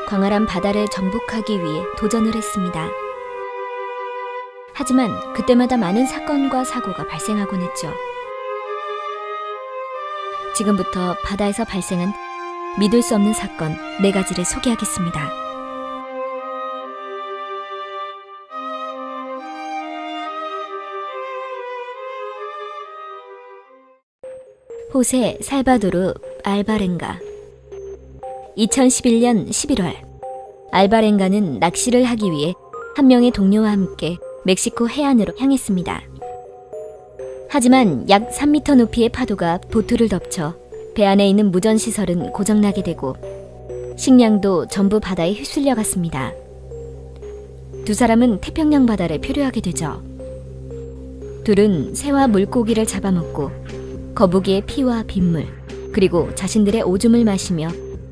광활한 바다를 정복하기 위해 도전을 했습니다. 하지만 그때마다 많은 사건과 사고가 발생하곤 했죠. 지금부터 바다에서 발생한 믿을 수 없는 사건 4가지를 소개하겠습니다. 호세 살바도르 알바렌가. 2011년 11월, 알바렌가는 낚시를 하기 위해 한 명의 동료와 함께 멕시코 해안으로 향했습니다. 하지만 약 3m 높이의 파도가 보트를 덮쳐 배 안에 있는 무전시설은 고장나게 되고 식량도 전부 바다에 휩쓸려 갔습니다. 두 사람은 태평양 바다를 표류하게 되죠. 둘은 새와 물고기를 잡아먹고 거북이의 피와 빗물, 그리고 자신들의 오줌을 마시며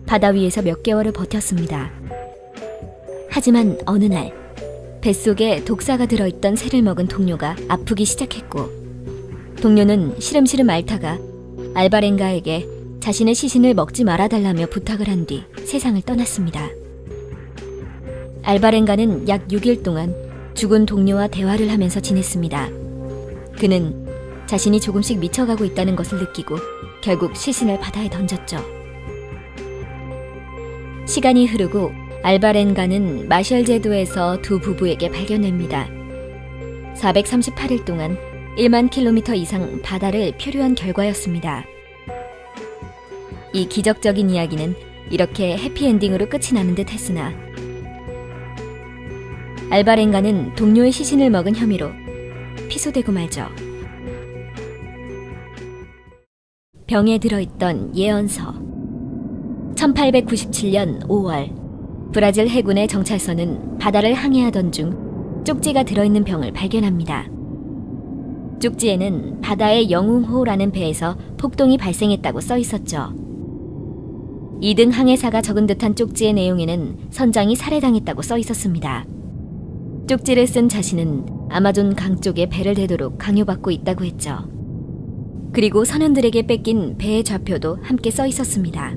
바다 위에서 몇 개월을 버텼습니다. 하지만 어느 날 뱃속에 독사가 들어있던 새를 먹은 동료가 아프기 시작했고, 동료는 시름시름 앓다가 알바렌가에게 자신의 시신을 먹지 말아달라며 부탁을 한 뒤 세상을 떠났습니다. 알바렌가는 약 6일 동안 죽은 동료와 대화를 하면서 지냈습니다. 그는 자신이 조금씩 미쳐가고 있다는 것을 느끼고 결국 시신을 바다에 던졌죠. 시간이 흐르고 알바렌가는 마셜 제도에서 두 부부에게 발견됩니다. 438일 동안 1만 킬로미터 이상 바다를 표류한 결과였습니다. 이 기적적인 이야기는 이렇게 해피엔딩으로 끝이 나는 듯 했으나, 알바렌가는 동료의 시신을 먹은 혐의로 피소되고 말죠. 병에 들어있던 예언서. 1897년 5월, 브라질 해군의 정찰선은 바다를 항해하던 중 쪽지가 들어있는 병을 발견합니다. 쪽지에는 바다의 영웅호라는 배에서 폭동이 발생했다고 써 있었죠. 2등 항해사가 적은 듯한 쪽지의 내용에는 선장이 살해당했다고 써 있었습니다. 쪽지를 쓴 자신은 아마존 강 쪽에 배를 대도록 강요받고 있다고 했죠. 그리고 선원들에게 뺏긴 배의 좌표도 함께 써 있었습니다.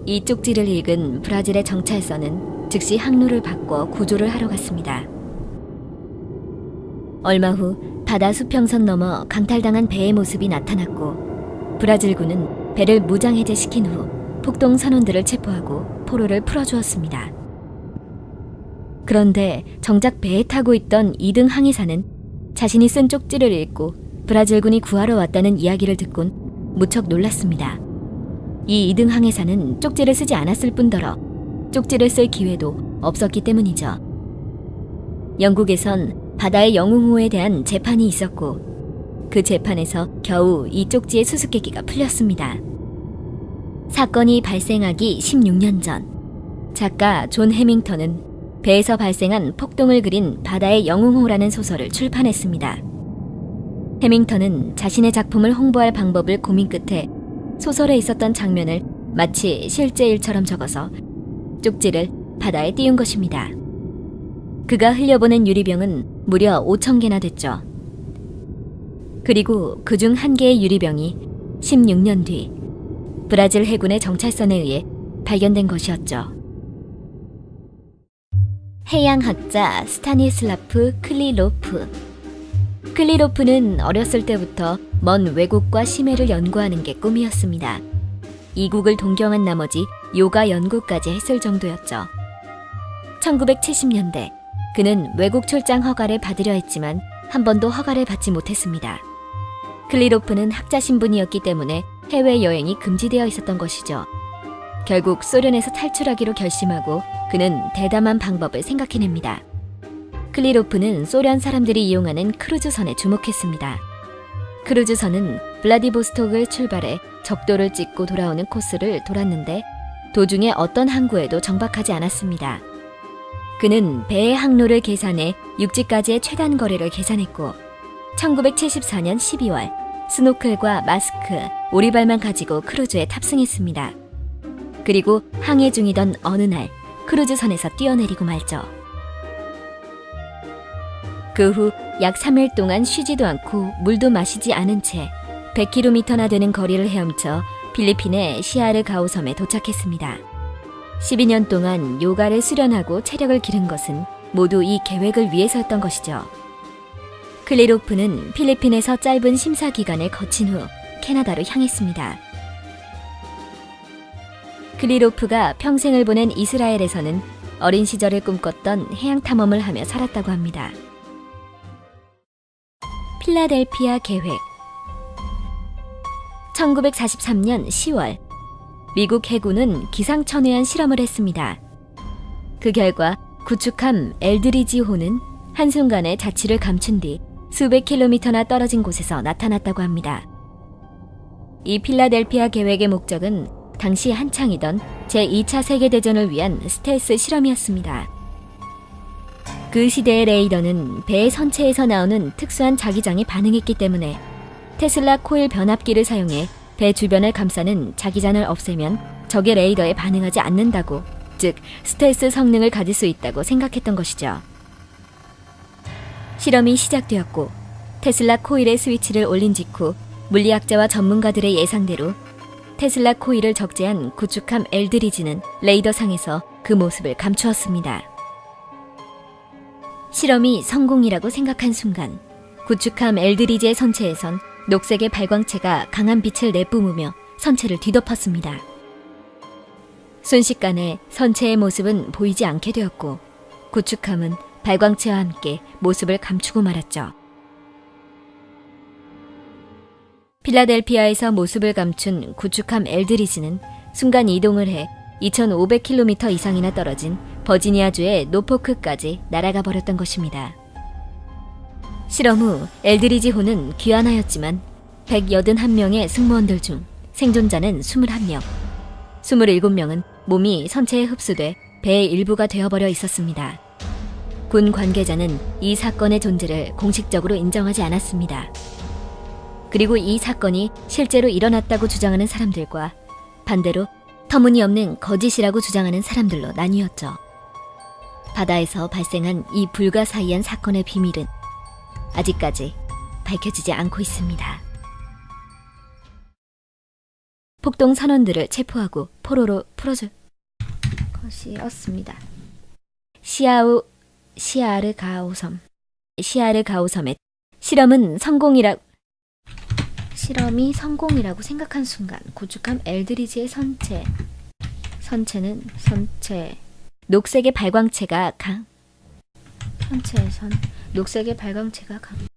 이 쪽지를 읽은 브라질의 정찰선은 즉시 항로를 바꿔 구조를 하러 갔습니다. 얼마 후 바다 수평선 넘어 강탈당한 배의 모습이 나타났고, 브라질군은 배를 무장해제시킨 후 폭동 선원들을 체포하고 포로를 풀어주었습니다. 그런데 정작 배에 타고 있던 2등 항해사는 자신이 쓴 쪽지를 읽고 브라질군이 구하러 왔다는 이야기를 듣곤 무척 놀랐습니다. 이 2등 항해사는 쪽지를 쓰지 않았을 뿐더러 쪽지를 쓸 기회도 없었기 때문이죠. 영국에선 바다의 영웅호에 대한 재판이 있었고, 그 재판에서 겨우 이 쪽지의 수수께끼가 풀렸습니다. 사건이 발생하기 16년 전, 작가 존 해밍턴은 배에서 발생한 폭동을 그린 바다의 영웅호라는 소설을 출판했습니다. 해밍턴은 자신의 작품을 홍보할 방법을 고민 끝에 소설에 있었던 장면을 마치 실제 일처럼 적어서 쪽지를 바다에 띄운 것입니다. 그가 흘려보낸 유리병은 무려 5,000개나 됐죠. 그리고 그중 한 개의 유리병이 16년 뒤 브라질 해군의 정찰선에 의해 발견된 것이었죠. 해양학자 스타니슬라프 클리로프. 클리로프는 어렸을 때부터 먼 외국과 심해를 연구하는 게 꿈이었습니다. 이국을 동경한 나머지 요가 연구까지 했을 정도였죠. 1970년대 그는 외국 출장 허가를 받으려 했지만 한 번도 허가를 받지 못했습니다. 클리로프는 학자 신분이었기 때문에 해외여행이 금지되어 있었던 것이죠. 결국 소련에서 탈출하기로 결심하고 그는 대담한 방법을 생각해냅니다. 클리로프는 소련 사람들이 이용하는 크루즈선에 주목했습니다. 크루즈선은 블라디보스톡을 출발해 적도를 찍고 돌아오는 코스를 돌았는데 도중에 어떤 항구에도 정박하지 않았습니다. 그는 배의 항로를 계산해 육지까지의 최단 거리를 계산했고 1974년 12월 스노클과 마스크, 오리발만 가지고 크루즈에 탑승했습니다. 그리고 항해 중이던 어느 날 크루즈선에서 뛰어내리고 말죠. 그 후 약 3일 동안 쉬지도 않고 물도 마시지 않은 채 100km나 되는 거리를 헤엄쳐 필리핀의 시아르 가오 섬에 도착했습니다. 12년 동안 요가를 수련하고 체력을 기른 것은 모두 이 계획을 위해서였던 것이죠. 클리로프는 필리핀에서 짧은 심사 기간을 거친 후 캐나다로 향했습니다. 클리로프가 평생을 보낸 이스라엘에서는 어린 시절을 꿈꿨던 해양 탐험을 하며 살았다고 합니다. 필라델피아 계획. 1943년 10월, 미국 해군은 기상천외한 실험을 했습니다. 그 결과 구축함 엘드리지호는 한순간에 자취를 감춘 뒤 수백 킬로미터나 떨어진 곳에서 나타났다고 합니다. 이 필라델피아 계획의 목적은 당시 한창이던 제2차 세계대전을 위한 스텔스 실험이었습니다. 그 시대의 레이더는 배의 선체에서 나오는 특수한 자기장에 반응했기 때문에 테슬라 코일 변압기를 사용해 배 주변을 감싸는 자기장을 없애면 적의 레이더에 반응하지 않는다고, 즉 스텔스 성능을 가질 수 있다고 생각했던 것이죠. 실험이 시작되었고 테슬라 코일의 스위치를 올린 직후 물리학자와 전문가들의 예상대로 테슬라 코일을 적재한 구축함 엘드리지는 레이더상에서 그 모습을 감추었습니다. 실험이 성공이라고 생각한 순간 구축함 엘드리지의 선체에선 녹색의 발광체가 강한 빛을 내뿜으며 선체를 뒤덮었습니다. 순식간에 선체의 모습은 보이지 않게 되었고 구축함은 발광체와 함께 모습을 감추고 말았죠. 필라델피아에서 모습을 감춘 구축함 엘드리지는 순간 이동을 해 2,500km 이상이나 떨어진 버지니아주의 노포크까지 날아가 버렸던 것입니다. 실험 후 엘드리지호는 귀환하였지만 181명의 승무원들 중 생존자는 21명, 27명은 몸이 선체에 흡수돼 배의 일부가 되어버려 있었습니다. 군 관계자는 이 사건의 존재를 공식적으로 인정하지 않았습니다. 그리고 이 사건이 실제로 일어났다고 주장하는 사람들과 반대로 터무니없는 거짓이라고 주장하는 사람들로 나뉘었죠. 바다에서 발생한 이 불가사의한 사건의 비밀은 아직까지 밝혀지지 않고 있습니다. 폭동 선원들을 체포하고 포로로 풀어줄 것이었습니다. 시아르가오섬의 실험이 성공이라고 생각한 순간 구축함 엘드리지의 선체는 녹색의 발광체가